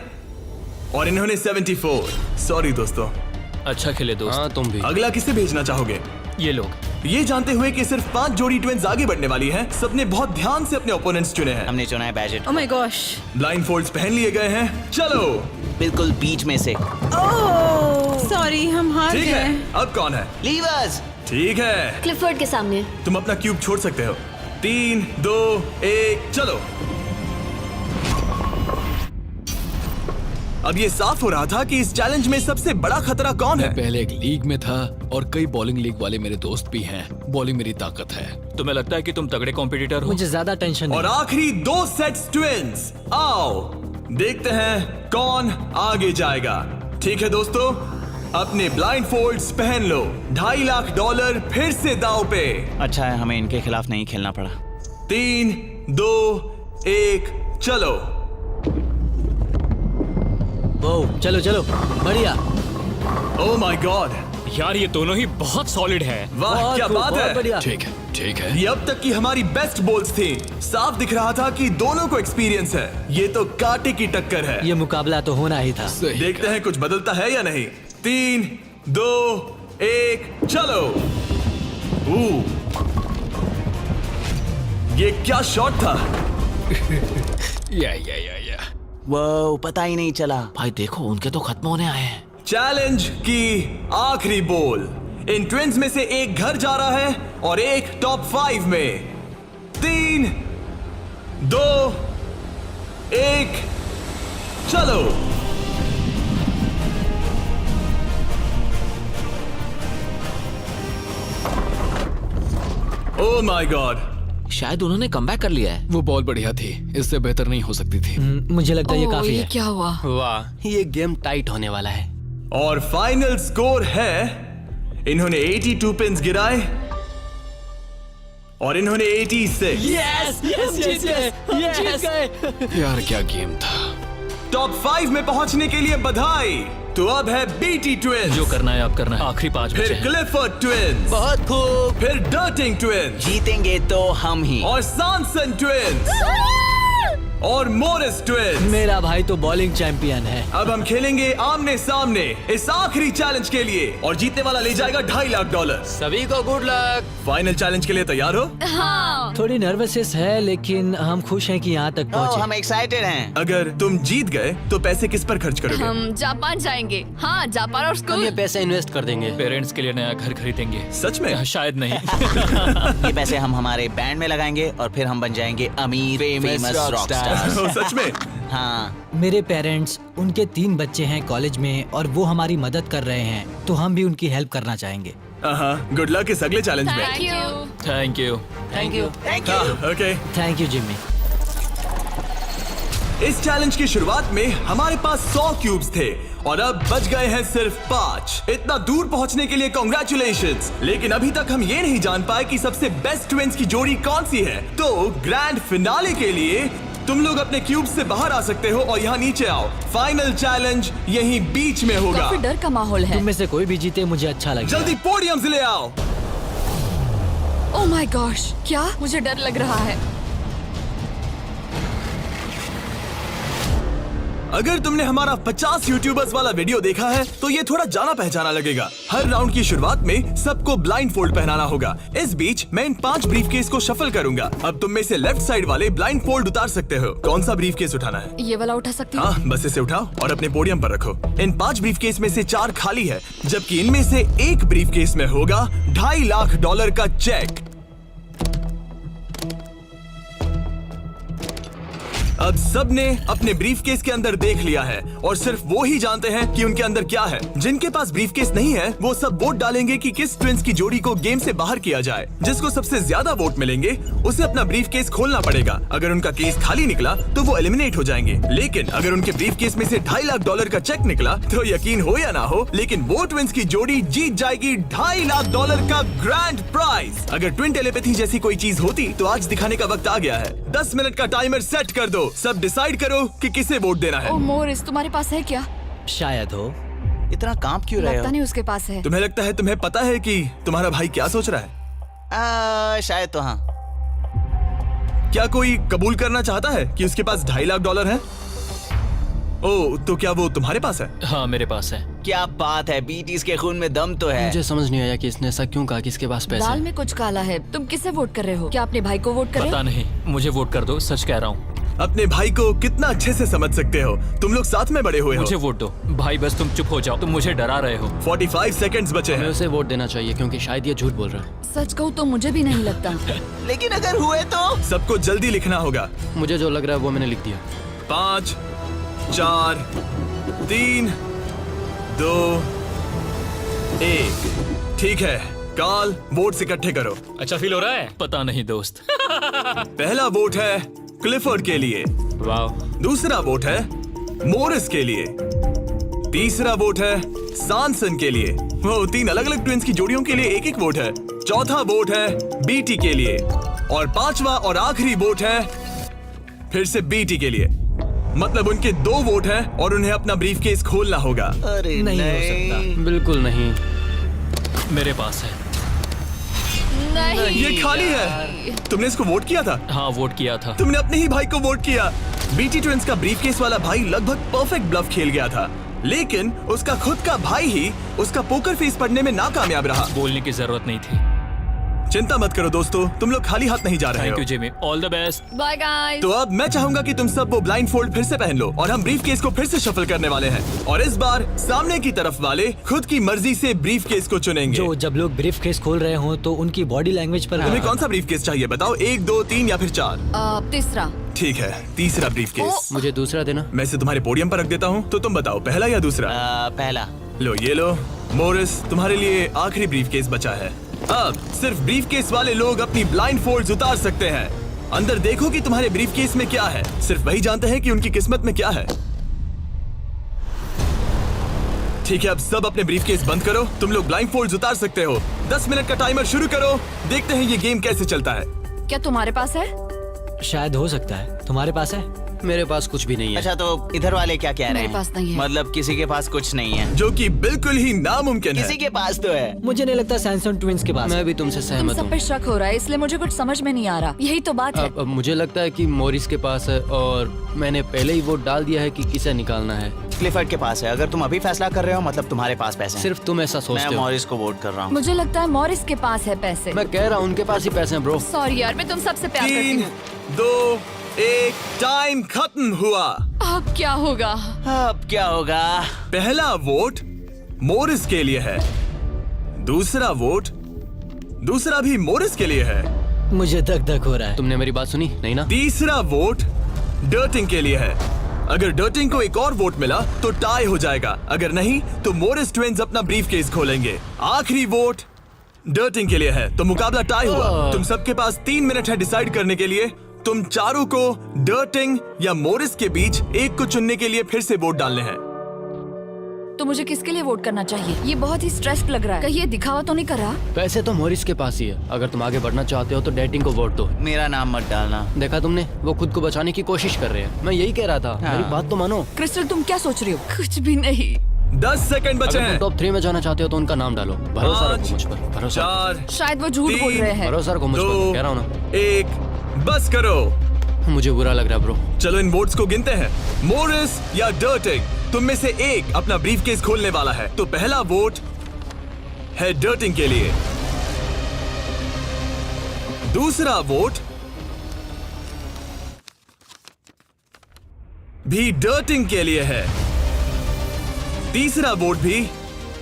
और इन्होंने 74। सॉरी दोस्तों। अच्छा खेले दोस्त। हाँ, तुम भी। अगला किसे भेजना चाहोगे? ये लोग। ये जानते हुए कि सिर्फ 5 जोड़ी ट्विंस आगे बढ़ने वाली हैं, सबने बहुत ध्यान से अपने ओपोनेंट्स चुने हैं। हमने चुना है budget. Oh my gosh. Blindfolds पहन लिए गए हैं। चलो। बिल्कुल बीच में से। ओह, सॉरी, हम हार ठीक है, गए। अब कौन है? लीवर्स। ठीक है, क्लिफर्ड के सामने। तुम अपना क्यूब छोड़ सकते हो। 3, 2, 1, चलो। अब ये साफ हो रहा था कि इस चैलेंज में सबसे बड़ा खतरा कौन है। पहले एक लीग में था और कई बॉलिंग लीग वाले मेरे दोस्त भी हैं। बॉलिंग मेरी ताकत है। तुम्हें लगता है कि तुम तगड़े कॉम्पिटिटर हो? मुझे ज्यादा टेंशन और नहीं। आखिरी 2 सेट्स ट्विंस। आओ देखते हैं कौन आगे जाएगा। ठीक है दोस्तों, अपने ब्लाइंड फोल्ड्स पहन लो। $2.5 लाख फिर से दांव पे। अच्छा है हमें इनके खिलाफ नहीं खेलना पड़ा। 3, 2, 1, चलो। ओह, चलो चलो, बढ़िया। ओह माय गॉड, यार ये दोनों ही बहुत सॉलिड है। वाह क्या बात है। ठीक है ये अब तक की हमारी बेस्ट बॉल्स थी। साफ दिख रहा था कि दोनों को एक्सपीरियंस है। ये तो कांटे की टक्कर है। ये मुकाबला तो होना ही था। सही देखते हैं कुछ बदलता है या नहीं। 3, 2, 1 चलो। ये क्या शॉट था। या वो पता ही नहीं चला। भाई देखो उनके तो खत्म होने आए हैं। चैलेंज की आखिरी बॉल। इन ट्विंस में से एक घर जा रहा है और एक टॉप 5 में। 3, 2, 1 चलो। Oh my God. शायद उन्होंने कमबैक कर लिया है। वो बॉल बढ़िया थी, इससे बेहतर नहीं हो सकती थी। मुझे लगता है ये ओह, काफी ये है। क्या हुआ? वाह, ये गेम टाइट होने वाला है। और फाइनल स्कोर है, इन्होंने 82 पिन्स गिराए और इन्होंने 86। यार क्या गेम था। टॉप 5 में पहुंचने के लिए बधाई। तो अब है बीटी ट्विंस, जो करना है आप करना है। आखिरी 5 बचे फिर हैं। क्लिफर्ड ट्विंस, बहुत खूब। फिर डर्टिंग ट्विंस जीतेंगे तो हम ही। और सॉनसन ट्विंस और मोरिस ट्विंस। मेरा भाई तो बॉलिंग चैंपियन है। अब हम खेलेंगे आमने सामने इस आखिरी चैलेंज के लिए और जीतने वाला ले जाएगा $2.5 लाख। सभी को गुड लक। फाइनल चैलेंज के लिए तैयार हो? हाँ। थोड़ी नर्वसनेस है लेकिन हम खुश हैं कि यहाँ तक पहुँचे। हम एक्साइटेड हैं। अगर तुम जीत गए तो पैसे किस पर खर्च करोगे? हम जापान जाएंगे। हाँ, जापान और हम स्कूल। ये पैसे इन्वेस्ट कर देंगे। पेरेंट्स के लिए नया घर खरीदेंगे। सच में? शायद नहीं। ये पैसे हम हमारे बैंड में लगाएंगे और फिर हम बन जाएंगे अमीर फेमस रॉक स्टार्स। ओ, सच में? हाँ। मेरे पेरेंट्स, उनके 3 बच्चे हैं कॉलेज में और वो हमारी मदद कर रहे हैं, तो हम भी उनकी हेल्प करना चाहेंगे। गुड लक इस अगले चैलेंज में। Thank you. Thank you. Thank you. Okay. Thank you Jimmy. इस चैलेंज की शुरुआत में हमारे पास 100 क्यूब्स थे और अब बच गए हैं सिर्फ 5। इतना दूर पहुंचने के लिए कांग्रेचुलेशंस। लेकिन अभी तक हम ये नहीं जान पाए कि सबसे बेस्ट ट्विंस की जोड़ी कौन सी है। तो ग्रैंड फिनाले के लिए तुम लोग अपने क्यूब्स से बाहर आ सकते हो और यहाँ नीचे आओ। फाइनल चैलेंज यहीं बीच में होगा। काफी डर का माहौल है। तुम में से कोई भी जीते मुझे अच्छा लगेगा। जल्दी पोडियम से ले आओ। ओह माय गॉश, क्या मुझे डर लग रहा है। अगर तुमने हमारा 50 यूट्यूबर्स वाला वीडियो देखा है तो ये थोड़ा जाना पहचाना लगेगा। हर राउंड की शुरुआत में सबको ब्लाइंड फोल्ड पहनाना होगा। इस बीच मैं इन 5 ब्रीफकेस को शफल करूंगा। अब तुम में से लेफ्ट साइड वाले ब्लाइंड फोल्ड उतार सकते हो। कौन सा ब्रीफकेस उठाना है? ये वाला उठा सकती हूँ? हाँ, बस इसे उठाओ और अपने पोडियम पर रखो। इन 5 ब्रीफकेस में से 4 खाली है, जबकि इनमें से एक ब्रीफकेस में होगा $2.5 लाख का चेक। अब सबने अपने ब्रीफकेस के अंदर देख लिया है और सिर्फ वो ही जानते हैं कि उनके अंदर क्या है। जिनके पास ब्रीफकेस नहीं है वो सब वोट डालेंगे कि किस ट्विंस की जोड़ी को गेम से बाहर किया जाए। जिसको सबसे ज्यादा वोट मिलेंगे उसे अपना ब्रीफकेस खोलना पड़ेगा। अगर उनका केस खाली निकला तो वो एलिमिनेट हो जाएंगे। लेकिन अगर उनके ब्रीफकेस में से $2.5 लाख का चेक निकला तो यकीन हो या ना हो, लेकिन वो ट्विंस की जोड़ी जीत जाएगी $2.5 लाख का ग्रैंड प्राइज। अगर ट्विन टेलीपैथी जैसी कोई चीज होती तो आज दिखाने का वक्त आ गया है। 10 मिनट का टाइमर सेट कर दो। सब डिसाइड करो कि किसे वोट देना है। ओह मोरिस, तुम्हारे पास है क्या? शायद हो। इतना कांप क्यों रहे लगता हो? नहीं उसके पास है। तुम्हें लगता है तुम्हें पता है कि तुम्हारा भाई क्या सोच रहा है? शायद तो हाँ। क्या कोई कबूल करना चाहता है कि उसके पास $2.5 लाख है? ओ, तो क्या वो तुम्हारे पास है? हाँ, मेरे पास है। क्या बात है, बीटीज के खून में दम तो है। मुझे समझ नहीं आया कि इसने ऐसा क्यों कहा कि इसके पास पैसे दाल हैं। में कुछ काला है। तुम किसे वोट कर रहे हो? क्या अपने भाई को वोट कर रहे पता हो? नहीं, मुझे वोट कर दो, सच कह रहा हूँ। अपने भाई को कितना अच्छे से समझ सकते हो। तुम लोग साथ में बड़े हुए हो। मुझे वोट दो भाई, बस तुम चुप हो जाओ। तुम मुझे डरा रहे हो। 45 सेकंड्स बचे हमें हैं। उसे वोट देना चाहिए क्योंकि शायद ये झूठ बोल रहा है। सच कहूँ तो मुझे भी नहीं लगता। लेकिन अगर हुए तो? सबको जल्दी लिखना होगा। मुझे जो लग रहा है वो मैंने लिख दिया। 5, 4, 3, 2, 1। ठीक है, कार्ल, वोट्स इकट्ठे करो। अच्छा फील हो रहा है? पता नहीं दोस्त। पहला वोट है क्लिफर्ड के लिए। वाह। दूसरा वोट है मोरिस के लिए। तीसरा वोट है सॉनसन के लिए। वो 3 अलग अलग ट्विंस की जोड़ियों के लिए एक वोट है। चौथा वोट है बीटी के लिए और 5वां और आखिरी वोट है फिर से बीटी के लिए। मतलब उनके 2 वोट हैं और उन्हें अपना ब्रीफकेस खोलना होगा। अरे नहीं हो सकता। बिल्कुल नहीं। मेरे पास है। नहीं ये खाली है। तुमने इसको वोट किया था? हाँ, वोट किया था। तुमने अपने ही भाई को वोट किया। बीटी ट्विंस का ब्रीफकेस वाला भाई लगभग परफेक्ट ब्लफ खेल गया था, लेकिन उसका खुद का भाई ही उसका पोकर फेस पढ़ने में नाकामयाब रहा। बोलने की जरूरत नहीं थी। चिंता मत करो दोस्तों, तुम लोग खाली हाथ नहीं जा रहे थैंक हो। You Jimmy, all the best. Bye guys. तो अब मैं चाहूंगा कि तुम सब वो ब्लाइंड फोल्ड फिर से पहन लो और हम ब्रीफकेस को फिर से शफल करने वाले हैं। और इस बार सामने की तरफ वाले खुद की मर्जी से ब्रीफकेस को चुनेंगे। जो जब लोग ब्रीफ केस खोल रहे हो तो उनकी बॉडी लैंग्वेज पर तुम्हें कौन सा ब्रीफकेस चाहिए बताओ? 1, 2, 3 या फिर 4? तीसरा। ठीक है, तीसरा ब्रीफकेस। मुझे दूसरा देना। मैं इसे तुम्हारे पोडियम पर रख देता हूँ, तो तुम बताओ पहला या दूसरा? पहला। लो ये लो मोरिस, तुम्हारे लिए आखिरी ब्रीफकेस बचा है। अब सिर्फ ब्रीफकेस वाले लोग अपनी ब्लाइंड फोल्ड्स उतार सकते हैं। अंदर देखो कि तुम्हारे ब्रीफकेस में क्या है। सिर्फ वही जानते हैं कि उनकी किस्मत में क्या है। ठीक है, अब सब अपने ब्रीफकेस बंद करो। तुम लोग ब्लाइंड फोल्ड्स उतार सकते हो। 10 मिनट का टाइमर शुरू करो। देखते हैं ये गेम कैसे चलता है। क्या तुम्हारे पास है? शायद हो सकता है। तुम्हारे पास है? मेरे पास कुछ भी नहीं है। अच्छा, तो इधर वाले क्या कह रहे मेरे हैं? पास नहीं है। मतलब किसी के पास कुछ नहीं है? जो कि बिल्कुल ही नामुमकिन है। किसी के पास तो है। मुझे नहीं लगता सैमसंग ट्विंस के पास मैं है। भी तुमसे तुम सहमत सब हूँ। पे शक हो रहा है, इसलिए मुझे कुछ समझ में नहीं आ रहा। यही तो बात है। अब मुझे लगता है कि मोरिस के पास है और मैंने पहले ही वोट डाल दिया है कि किसे निकालना है। क्लिफर्ड के पास है। अगर तुम अभी फैसला कर रहे हो मतलब तुम्हारे पास पैसे हैं। सिर्फ तुम ऐसा मैं सोचते हो। मॉरिस को वोट कर रहा हूँ। मुझे लगता है मॉरिस के पास है पैसे। मैं कह रहा हूँ उनके पास ही पैसे हैं ब्रो। सॉरी यार, मैं तुम सबसे प्यार करती 3, हूँ। 2, 1 टाइम खत्म हुआ। अब क्या होगा? अब क्या होगा? पहला वोट मोरिस के लिए है। दूसरा वोट दूसरा भी मोरिस के लिए है। मुझे धक धक हो रहा है। तुमने मेरी बात सुनी नहीं ना? तीसरा वोट डर्टिंग के लिए है। अगर डर्टिंग को एक और वोट मिला तो टाई हो जाएगा। अगर नहीं तो मोरिस ट्विंस अपना ब्रीफकेस खोलेंगे। आखिरी वोट डर्टिंग के लिए है, तो मुकाबला टाई हुआ। तुम सबके पास 3 मिनट है डिसाइड करने के लिए। तुम चारों को डर्टिंग या मोरिस के बीच एक को चुनने के लिए फिर से वोट डालने हैं। तो मुझे किसके लिए वोट करना चाहिए? ये बहुत ही स्ट्रेस्ड लग रहा है। कहीं ये दिखावा तो नहीं कर रहा? पैसे तो मोरिस के पास ही है। अगर तुम आगे बढ़ना चाहते हो तो डेटिंग को वोट दो। मेरा नाम मत डालना। देखा तुमने, वो खुद को बचाने की कोशिश कर रहे हैं। मैं यही कह रहा था। मेरी बात तो मानो। क्रिस्टल, तुम क्या सोच रही हो? कुछ भी नहीं। 10 सेकंड बचे अगर हैं। तुम टॉप 3 में जाना चाहते हो तो उनका नाम डालो। भरोसा रखो मुझ पर। भरोसा 4, शायद वो झूठ बोल रहे हैं। भरोसा रखो मुझ पर, कह रहा हूँ ना। 1 बस करो। मुझे बुरा लग रहा है ब्रो। चलो इन वोट्स को गिनते हैं। मोरिस या डर्टिंग, तुम में से एक अपना ब्रीफकेस खोलने वाला है। तो पहला वोट है डर्टिंग के लिए। दूसरा वोट भी डर्टिंग के लिए है। तीसरा वोट भी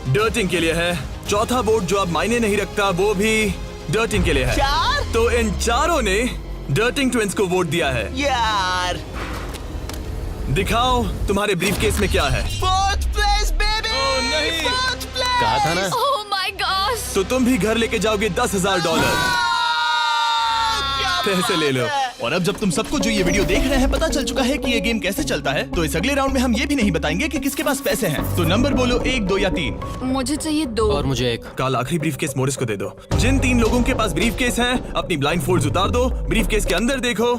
डर्टिंग के लिए है। चौथा वोट जो अब मायने नहीं रखता वो भी डर्टिंग के लिए है। तो इन चारों ने डर्टिंग ट्विंस को वोट दिया है। यार, दिखाओ तुम्हारे ब्रीफकेस में क्या है। 4th place baby। ओह, नहीं। 4th place। कहा था ना। ओह माय गॉश। तो तुम भी घर लेके जाओगे $10,000। पैसे ले लो। और अब जब तुम सबको जो ये वीडियो देख रहे हैं पता चल चुका है कि ये गेम कैसे चलता है, तो इस अगले राउंड में हम ये भी नहीं बताएंगे कि किसके पास पैसे हैं। तो नंबर बोलो, 1, 2 या 3। मुझे चाहिए 2। और मुझे एक। कल आखिरी ब्रीफकेस मोरिस को दे दो। जिन 3 लोगों के पास ब्रीफकेस हैं, अपनी ब्लाइंड फोल्ड्स उतार दो। ब्रीफकेस के अंदर देखो।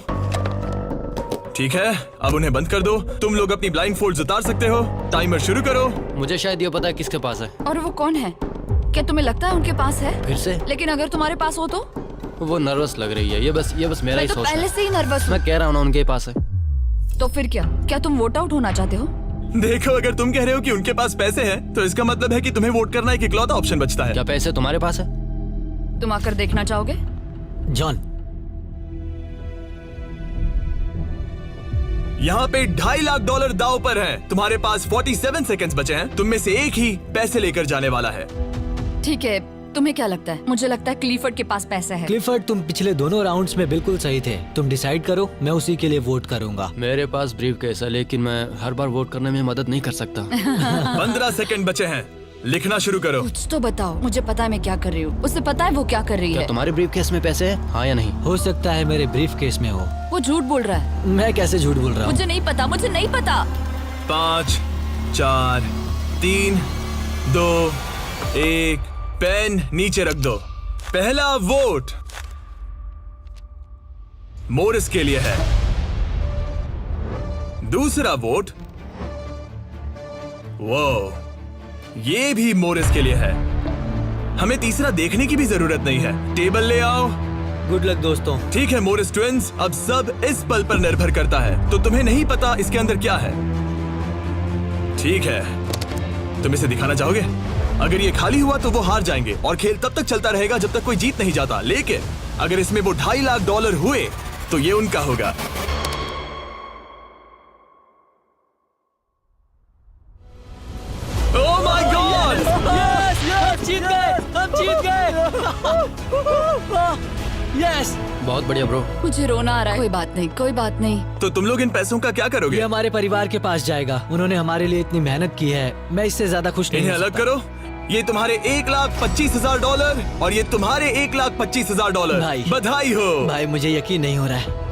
ठीक है, अब उन्हें बंद कर दो। तुम लोग अपनी ब्लाइंड फोल्ड्स उतार सकते हो। टाइमर शुरू करो। मुझे शायद ये पता है किसके पास है। और वो कौन है? क्या तुम्हें लगता है उनके पास है? फिर से लेकिन अगर तुम्हारे पास हो तो? वो नर्वस लग रही है। ये बस मेरा मैं ही तो सोच पहले है। से ही नर्वस हूँ। मैं कह रहा हूँ ना उनके पास है। तो फिर क्या तुम वोट आउट होना चाहते हो? देखो, अगर तुम कह रहे हो कि उनके पास पैसे हैं, तो इसका मतलब है कि तुम्हें वोट करना एक इकलौता ऑप्शन बचता है। क्या पैसे तुम्हारे पास है? तुम आकर देखना चाहोगे? जॉन, यहाँ पे $2.5 लाख दाव पर है। तुम्हारे पास 47 सेकंड्स बचे हैं। तुम में से एक ही पैसे लेकर जाने वाला है। ठीक है, तुम्हें क्या लगता है? मुझे लगता है क्लीफर्ड के पास पैसा है। क्लिफर्ड, तुम पिछले दोनों राउंड्स में बिल्कुल सही थे। तुम डिसाइड करो, मैं उसी के लिए वोट करूंगा। मेरे पास ब्रीफकेस है, लेकिन मैं हर बार वोट करने में मदद नहीं कर सकता। 15 सेकंड बचे हैं। लिखना शुरू करो। कुछ तो बताओ। मुझे पता है मैं क्या कर रही हूँ। उसे पता है वो क्या कर रही क्या है। तुम्हारे ब्रीफकेस में पैसे है? हाँ या नहीं? हो सकता है मेरे ब्रीफ केस में हो। वो झूठ बोल रहा है। मैं कैसे झूठ बोल रहा हूँ? मुझे नहीं पता। मुझे नहीं पता। 5, 4, 3, 2, 1। पेन नीचे रख दो। पहला वोट मोरिस के लिए है। दूसरा वोट ये भी मोरिस के लिए है। हमें तीसरा देखने की भी जरूरत नहीं है। टेबल ले आओ। गुड लक दोस्तों। ठीक है मोरिस ट्विंस, अब सब इस पल पर निर्भर करता है। तो तुम्हें नहीं पता इसके अंदर क्या है। ठीक है, तुम इसे दिखाना चाहोगे? अगर ये खाली हुआ तो वो हार जाएंगे और खेल तब तक चलता रहेगा जब तक कोई जीत नहीं जाता। लेकिन अगर इसमें वो $2.5 लाख हुए तो ये उनका होगा। Oh my God! जीत गए, हम जीत गए। यस। बहुत बढ़िया ब्रो। मुझे रोना आ रहा है। कोई बात नहीं, कोई बात नहीं। तो तुम लोग इन पैसों का क्या करोगे? ये हमारे परिवार के पास जाएगा। उन्होंने हमारे लिए इतनी मेहनत की है, मैं इससे ज्यादा खुश नहीं इन्हें हो अलग सकता। करो। ये तुम्हारे $1,25,000 और ये तुम्हारे $1,25,000। भाई। बधाई हो। भाई मुझे यकीन नहीं हो रहा है।